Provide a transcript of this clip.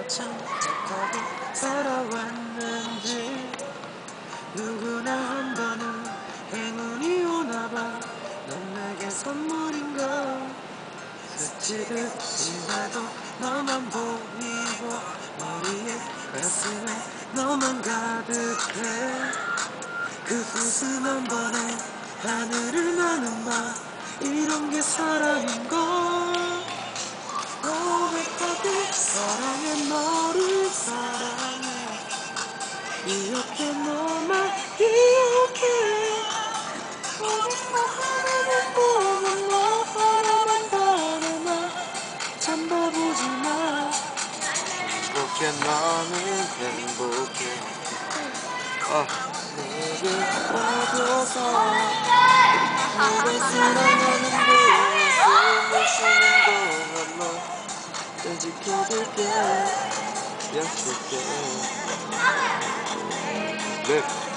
참 착하게 살아왔는지 누구나 한 번은 행운이 오나봐. 넌 내게 선물인걸. 스치듯 지나도 너만 보이고 머리에 가슴에 너만 가득해. 그 수순 한 번에 하늘을 나는 밤 이런 게 사랑인걸. 고백하게 사랑해 너를 사랑해. 이렇게 너만 기억해. 오직 너 하나만 보면 너 하나만 바라만 참 바보지만 행복해. 나는 행복해. 내게 빠져서 너를 사랑하는데 숨을 쉬는 동안 널 지켜줄게. 약속해. 네.